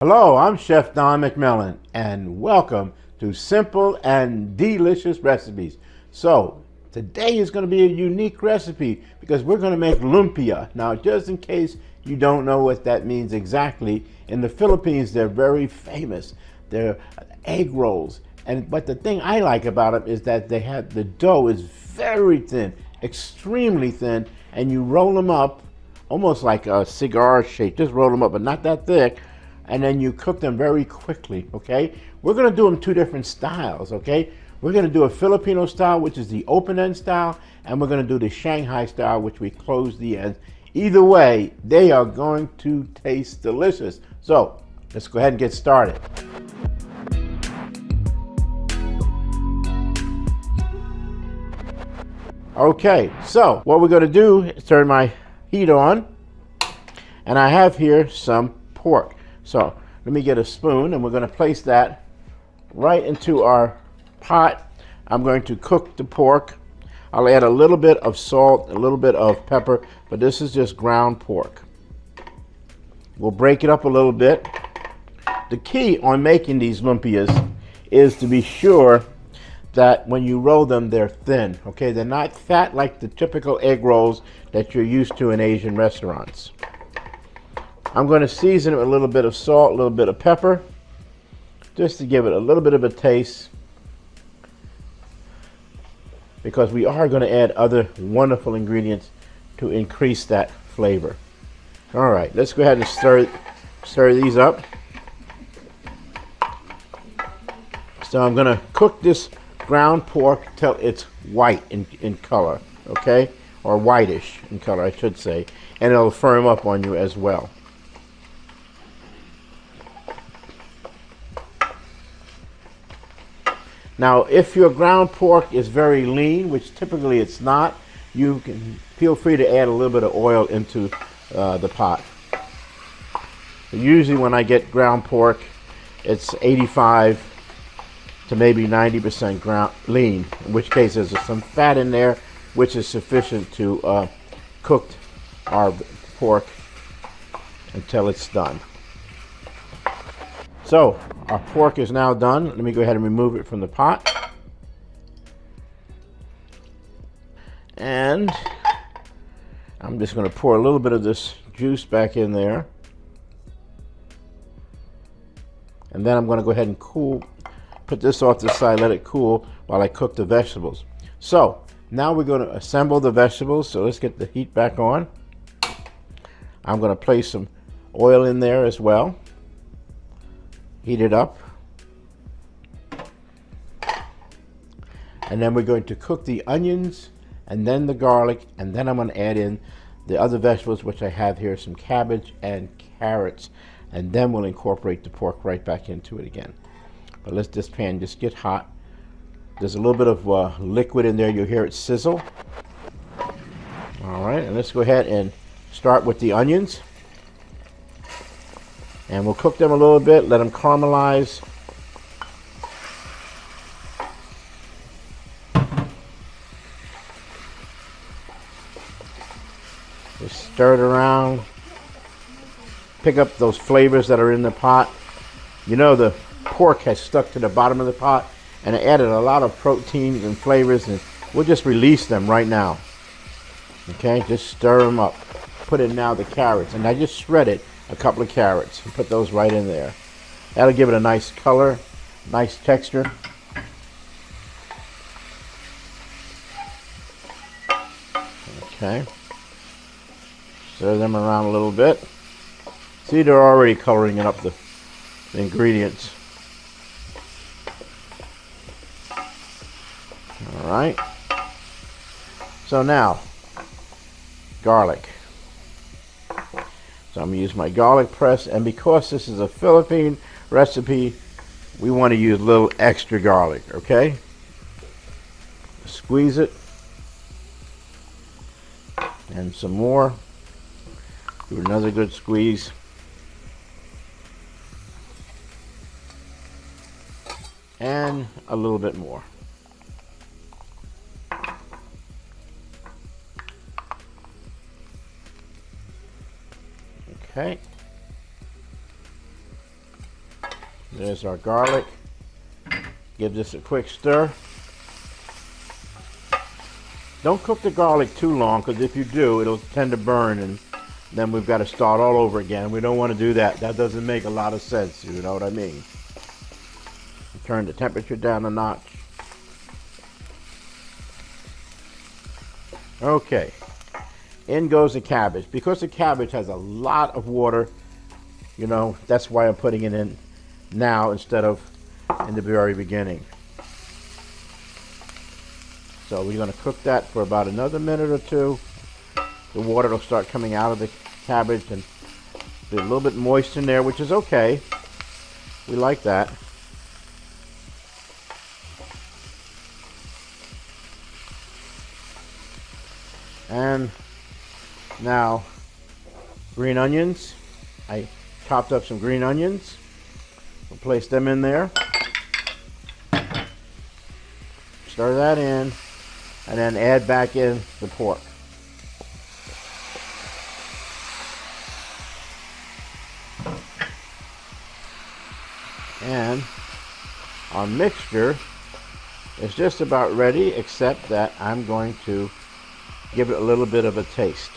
Hello, I'm Chef Don McMillan, and welcome to Simple and Delicious Recipes. So, today is going to be a unique recipe because we're going to make lumpia. Now, just in case you don't know what that means exactly, in the Philippines, they're very famous. They're egg rolls. But the thing I like about them is that the dough is very thin, extremely thin, and you roll them up almost like a cigar shape. Just roll them up, but not that thick. And then you cook them very quickly, okay? We're gonna do them two different styles, okay? We're gonna do a Filipino style, which is the open end style, and we're gonna do the Shanghai style, which we close the ends. Either way, they are going to taste delicious. So, let's go ahead and get started. Okay, so what we're gonna do is turn my heat on, and I have here some pork. So let me get a spoon, and we're going to place that right into our pot. I'm going to cook the pork. I'll add a little bit of salt, a little bit of pepper, but this is just ground pork. We'll break it up a little bit. The key on making these lumpias is to be sure that when you roll them, they're thin, okay? They're not fat like the typical egg rolls that you're used to in Asian restaurants. I'm going to season it with a little bit of salt, a little bit of pepper, just to give it a little bit of a taste, because we are going to add other wonderful ingredients to increase that flavor. All right, let's go ahead and stir these up. So I'm going to cook this ground pork till it's white in color, okay? Or whitish in color, I should say, and it'll firm up on you as well. Now, if your ground pork is very lean, which typically it's not, you can feel free to add a little bit of oil into the pot. Usually when I get ground pork, it's 85 to maybe 90% ground lean, in which case there's some fat in there, which is sufficient to cook our pork until it's done. So, our pork is now done. Let me go ahead and remove it from the pot. And I'm just going to pour a little bit of this juice back in there. And then I'm going to go ahead and put this off to the side, let it cool while I cook the vegetables. So, now we're going to assemble the vegetables. So let's get the heat back on. I'm going to place some oil in there as well. Heat it up. And then we're going to cook the onions and then the garlic, and then I'm going to add in the other vegetables, which I have here, some cabbage and carrots, and then we'll incorporate the pork right back into it again. But let this pan just get hot. There's a little bit of liquid in there. You'll hear it sizzle. All right, and let's go ahead and start with the onions. And we'll cook them a little bit, let them caramelize. Just stir it around. Pick up those flavors that are in the pot. You know, the pork has stuck to the bottom of the pot, and it added a lot of protein and flavors, and we'll just release them right now. Okay, just stir them up. Put in now the carrots, and I just shredded a couple of carrots and put those right in there. That'll give it a nice color, nice texture. Okay. Stir them around a little bit. See, they're already coloring it up, the ingredients. All right. So now, garlic. So I'm going to use my garlic press, and because this is a Philippine recipe, we want to use a little extra garlic, okay? Squeeze it, and some more. Do another good squeeze. And a little bit more. Okay. There's our garlic. Give this a quick stir. Don't cook the garlic too long, because if you do, it'll tend to burn, and then we've got to start all over again. We don't want to do that. That doesn't make a lot of sense, you know what I mean? Turn the temperature down a notch. Okay, in goes the cabbage. Because the cabbage has a lot of water, you know, that's why I'm putting it in now instead of in the very beginning. So we're going to cook that for about another minute or two. The water will start coming out of the cabbage and be a little bit moist in there, which is okay. We like that. And now, green onions. I chopped up some green onions. We'll place them in there. Stir that in, and then add back in the pork. And our mixture is just about ready, except that I'm going to give it a little bit of a taste.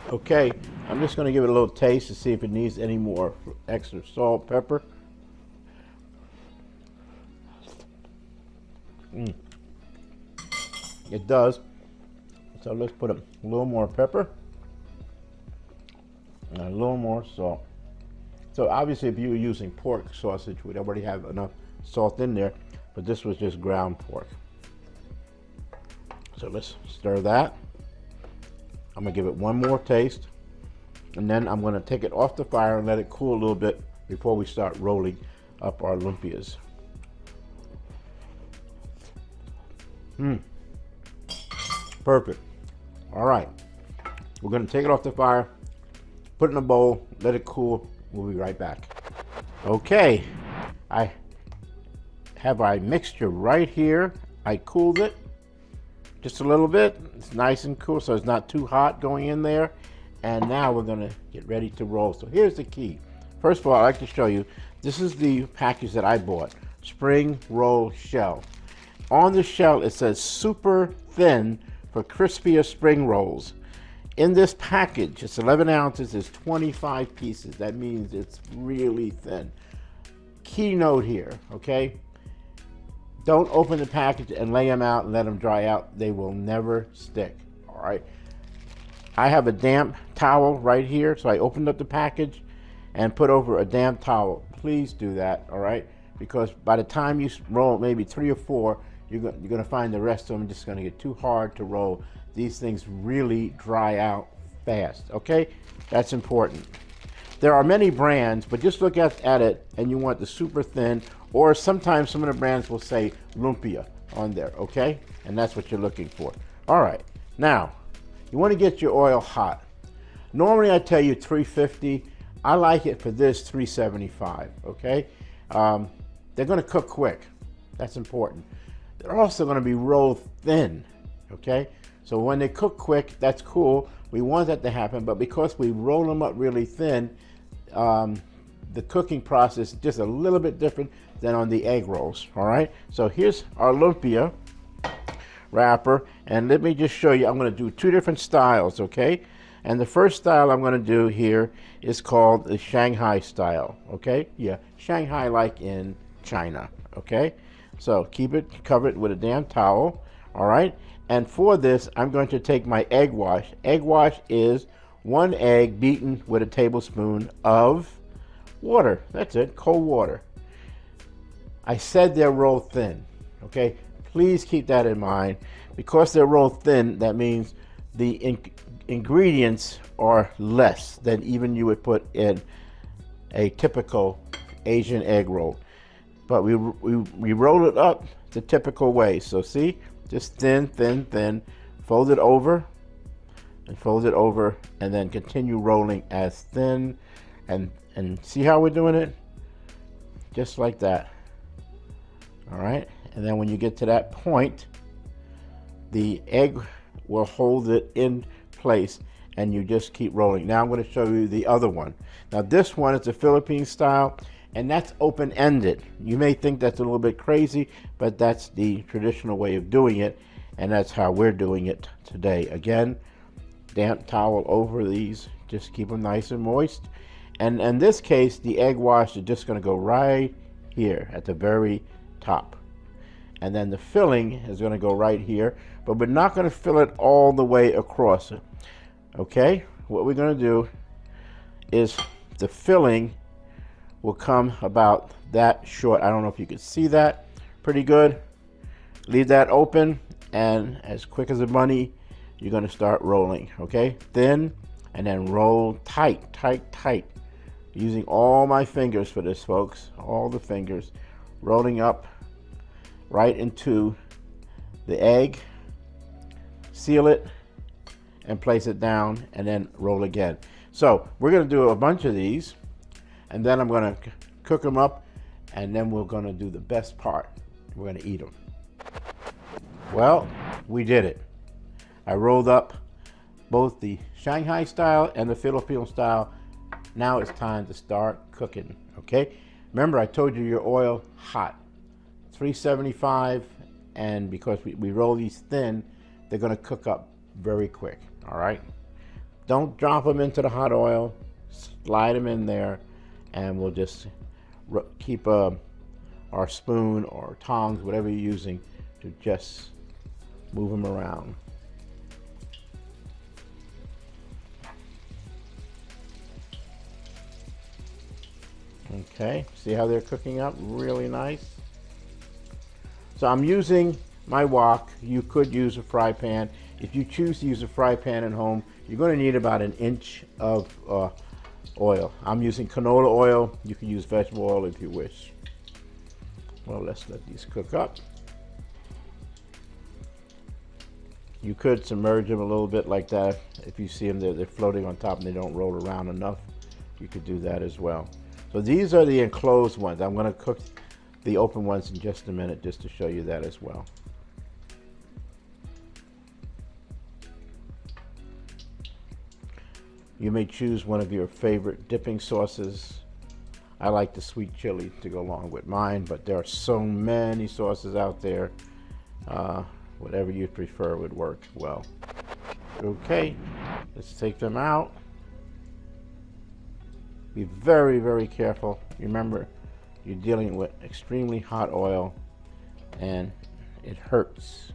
Okay, I'm just going to give it a little taste to see if it needs any more extra salt, pepper. It does. So let's put a little more pepper and a little more salt. So obviously if you were using pork sausage, we'd already have enough salt in there, but this was just ground pork. So let's stir that. I'm gonna give it one more taste, and then I'm gonna take it off the fire and let it cool a little bit before we start rolling up our lumpias. Perfect. All right, we're gonna take it off the fire, put it in a bowl, let it cool. We'll be right back. Okay, I have our mixture right here. I cooled it just a little bit. It's nice and cool, so it's not too hot going in there. And now we're gonna get ready to roll. So here's the key. First of all, I'd like to show you, this is the package that I bought, spring roll shell. On the shell, it says super thin for crispier spring rolls. In this package, it's 11 ounces, it's 25 pieces. That means it's really thin. Key note here, okay? Don't open the package and lay them out and let them dry out. They will never stick, all right? I have a damp towel right here, so I opened up the package and put over a damp towel. Please do that, all right? Because by the time you roll maybe 3 or 4, you're gonna find the rest of them just gonna get too hard to roll. These things really dry out fast, okay? That's important. There are many brands, but just look at it and you want the super thin, or sometimes some of the brands will say Lumpia on there, okay? And that's what you're looking for. All right, now, you wanna get your oil hot. Normally I tell you 350. I like it for this 375, okay? They're gonna cook quick. That's important. They're also gonna be rolled thin, okay? So when they cook quick, that's cool. We want that to happen, but because we roll them up really thin, the cooking process is just a little bit different than on the egg rolls, all right? So here's our lumpia wrapper, and let me just show you, I'm gonna do 2 different styles, okay? And the first style I'm gonna do here is called the Shanghai style, okay? Yeah, Shanghai like in China, okay? So keep it covered with a damp towel, all right? And for this, I'm going to take my egg wash. Egg wash is 1 egg beaten with a tablespoon of water. That's it, cold water. I said they're rolled thin, okay? Please keep that in mind. Because they're rolled thin, that means the ingredients are less than even you would put in a typical Asian egg roll. But we roll it up the typical way. So see, just thin, thin, thin. Fold it over and fold it over, and then continue rolling as thin. And see how we're doing it? Just like that. All right. And then when you get to that point, the egg will hold it in place, and you just keep rolling. Now I'm going to show you the other one. Now this one is the Philippine style, and that's open-ended. You may think that's a little bit crazy, but that's the traditional way of doing it, and that's how we're doing it today. Again, damp towel over these, just keep them nice and moist. And in this case, the egg wash is just going to go right here at the very top. And then the filling is going to go right here, but we're not going to fill it all the way across it. Okay, what we're going to do is the filling will come about that short. I don't know if you can see that pretty good. Leave that open, and as quick as a bunny, you're going to start rolling. Okay, thin, and then roll tight, tight, tight. Using all my fingers for this, folks, all the fingers, rolling up right into the egg, seal it, and place it down, and then roll again. So we're going to do a bunch of these, and then I'm going to cook them up, and then we're going to do the best part. We're going to eat them. Well, we did it. I rolled up both the Shanghai style and the Filipino style. Now it's time to start cooking, okay? Remember, I told you your oil hot, 375, and because we roll these thin, they're going to cook up very quick, all right? Don't drop them into the hot oil, slide them in there, and we'll just keep our spoon or tongs, whatever you're using, to just move them around. Okay, see how they're cooking up really nice? So I'm using my wok. You could use a fry pan. If you choose to use a fry pan at home, you're going to need about 1 inch of oil. I'm using canola oil. You can use vegetable oil if you wish. Well, let's let these cook up. You could submerge them a little bit like that. If you see them, they're floating on top and they don't roll around enough, you could do that as well. So these are the enclosed ones. I'm going to cook the open ones in just a minute just to show you that as well. You may choose one of your favorite dipping sauces. I like the sweet chili to go along with mine, but there are so many sauces out there. Whatever you prefer would work well. Okay, let's take them out. Be very, very careful. Remember, you're dealing with extremely hot oil, and it hurts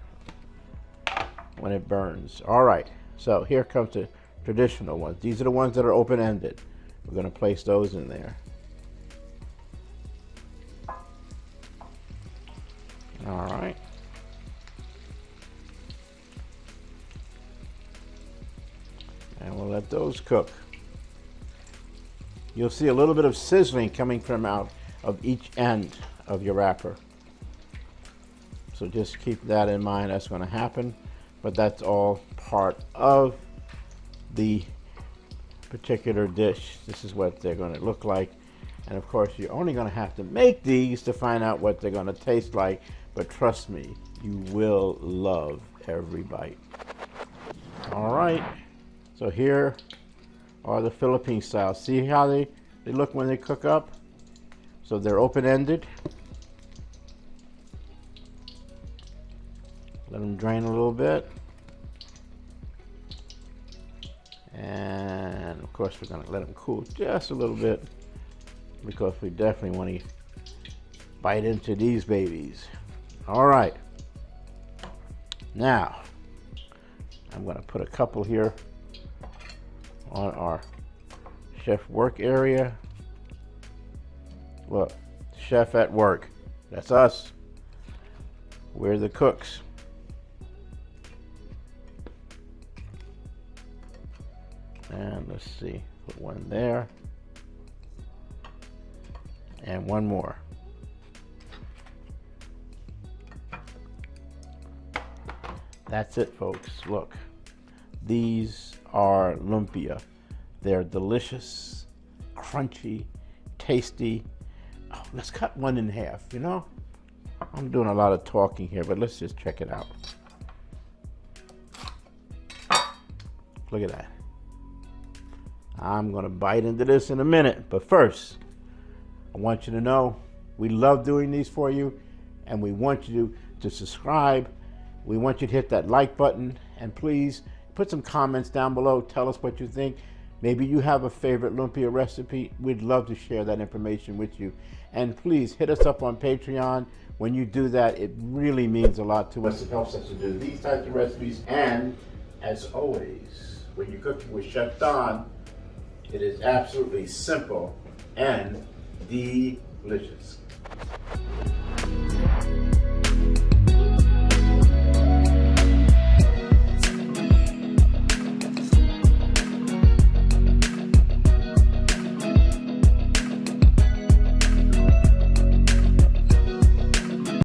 when it burns. All right, so here comes the traditional ones. These are the ones that are open-ended. We're going to place those in there. All right. And we'll let those cook. You'll see a little bit of sizzling coming from out of each end of your wrapper. So just keep that in mind. That's going to happen, but that's all part of the particular dish. This is what they're going to look like. And of course, you're only going to have to make these to find out what they're going to taste like. But trust me, you will love every bite. All right. So here are the Philippine style. See how they look when they cook up? So they're open-ended. Let them drain a little bit. And of course, we're going to let them cool just a little bit because we definitely want to bite into these babies. All right. Now, I'm going to put a couple here on our chef work area. Look, chef at work. That's us. We're the cooks. And let's see, put one there. And one more. That's it, folks. Look, these are lumpia. They're delicious, crunchy, tasty. Oh, let's cut one in half, you know? I'm doing a lot of talking here, but let's just check it out. Look at that. I'm gonna bite into this in a minute, but first, I want you to know we love doing these for you, and we want you to subscribe. We want you to hit that like button, and please put some comments down below. Tell us what you think. Maybe you have a favorite lumpia recipe. We'd love to share that information with you. And please hit us up on Patreon. When you do that, it really means a lot to us. It helps us to do these types of recipes. And as always, when you're cooking with Chef Don, it is absolutely simple and delicious.